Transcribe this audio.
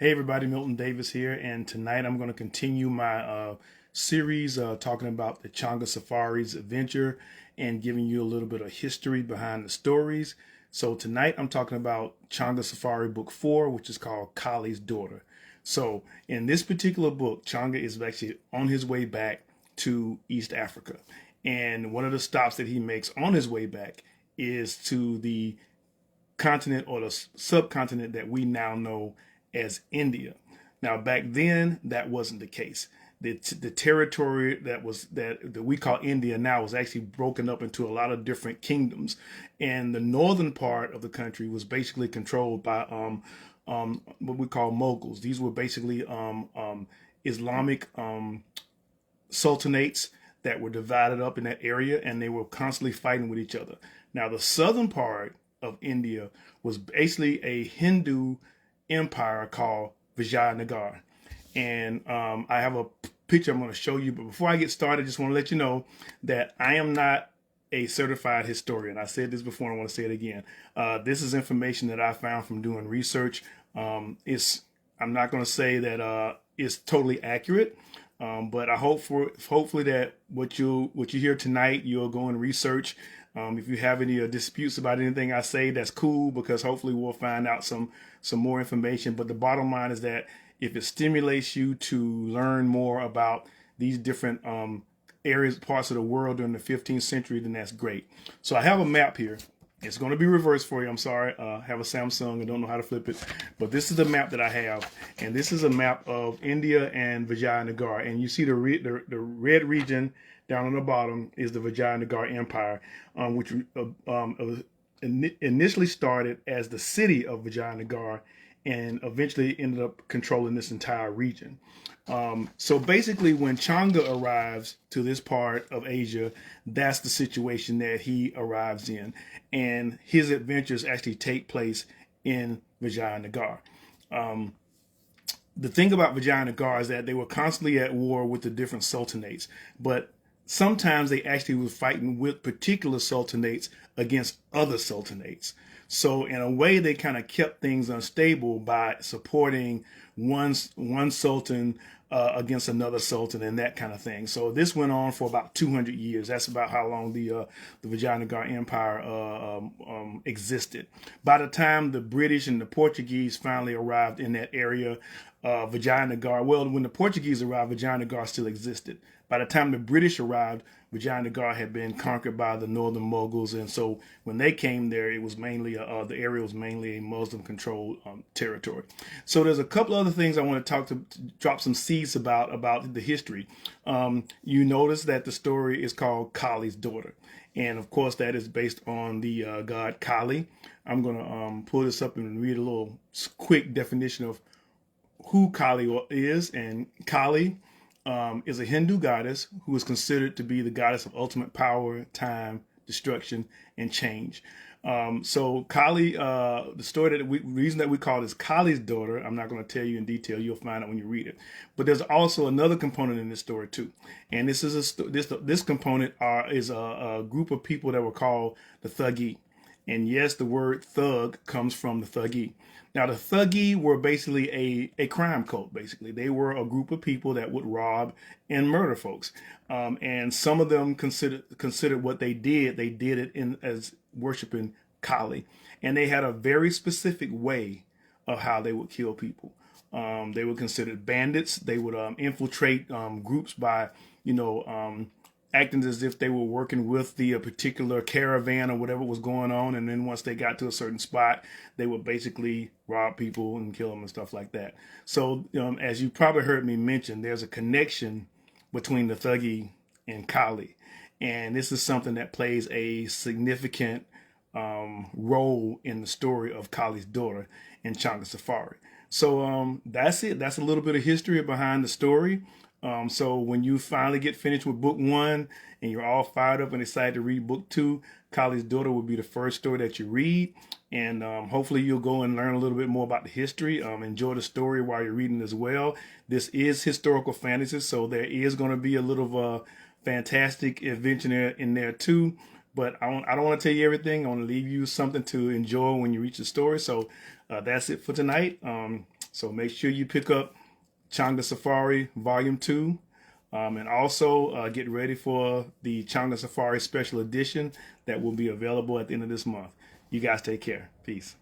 Hey everybody, Milton Davis here, and tonight I'm going to continue my series talking about the Changa Safari's adventure and giving you a little bit of history behind the stories. So tonight I'm talking about Changa Safari Book 4, which is called Kali's Daughter. So in this particular book, Changa is actually on his way back to East Africa. And one of the stops that he makes on his way back is to the continent or the subcontinent that we now know as India. Now, back then, that wasn't the case. The territory that we call India now was actually broken up into a lot of different kingdoms, and the northern part of the country was basically controlled by what we call Mughals. These were basically Islamic sultanates that were divided up in that area, and they were constantly fighting with each other. Now, the southern part of India was basically a Hindu empire called Vijayanagar. And I have a picture I'm going to show you. But before I get started, I just want to let you know that I am not a certified historian. I said this before, and I want to say it again. This is information that I found from doing research. I'm not going to say that it's totally accurate. But I hopefully that what you hear tonight, you'll go and research. If you have any disputes about anything I say, that's cool, because hopefully we'll find out some more information. But the bottom line is that if it stimulates you to learn more about these different areas, parts of the world during the 15th century, then that's great. So I have a map here. It's going to be reversed for you. I'm sorry. I have a Samsung. I don't know how to flip it. But this is the map that I have. And this is a map of India and Vijayanagar. And you see the red region down on the bottom is the Vijayanagar Empire, which initially started as the city of Vijayanagar and eventually ended up controlling this entire region. So basically, when Changa arrives to this part of Asia, that's the situation that he arrives in. And his adventures actually take place in Vijayanagar. The thing about Vijayanagar is that they were constantly at war with the different sultanates, but sometimes they actually were fighting with particular sultanates against other sultanates. So in a way, they kind of kept things unstable by supporting one sultan against another sultan and that kind of thing. So this went on for about 200 years. That's about how long the Vijayanagar Empire existed. By the time the British and the Portuguese finally arrived in that area, Vijayanagar, well, when the Portuguese arrived, Vijayanagar still existed. By the time the British arrived, Vijayanagar had been conquered by the northern Mughals, and so when they came there, it was mainly the area was mainly a Muslim-controlled territory. So there's a couple other things I want to drop some seeds about the history. You notice that the story is called Kali's Daughter, and of course that is based on the god Kali. I'm gonna pull this up and read a little quick definition of who Kali is, and Kali is a Hindu goddess who is considered to be the goddess of ultimate power, time, destruction, and change. So Kali, the story reason that we call this Kali's daughter, I'm not going to tell you in detail. You'll find out when you read it. But there's also another component in this story too, and this component is a group of people that were called the Thugee. And yes, the word thug comes from the Thugee. Now, the Thugee were basically a crime cult, basically. They were a group of people that would rob and murder folks. And some of them considered what they did it as worshiping Kali. And they had a very specific way of how they would kill people. They were considered bandits. They would infiltrate groups by, acting as if they were working with the particular caravan or whatever was going on. And then once they got to a certain spot, they would basically rob people and kill them and stuff like that. So as you probably heard me mention, there's a connection between the Thugee and Kali. And this is something that plays a significant role in the story of Kali's daughter in Changa Safari. So that's it. That's a little bit of history behind the story. So when you finally get finished with book 1 and you're all fired up and excited to read book 2, Kali's Daughter will be the first story that you read. And hopefully you'll go and learn a little bit more about the history. Enjoy the story while you're reading as well. This is historical fantasy, so there is going to be a little fantastic adventure in there too. But I don't want to tell you everything. I want to leave you something to enjoy when you reach the story. So that's it for tonight. So make sure you pick up Changa Safari Volume 2. And also get ready for the Changa Safari Special Edition that will be available at the end of this month. You guys take care. Peace.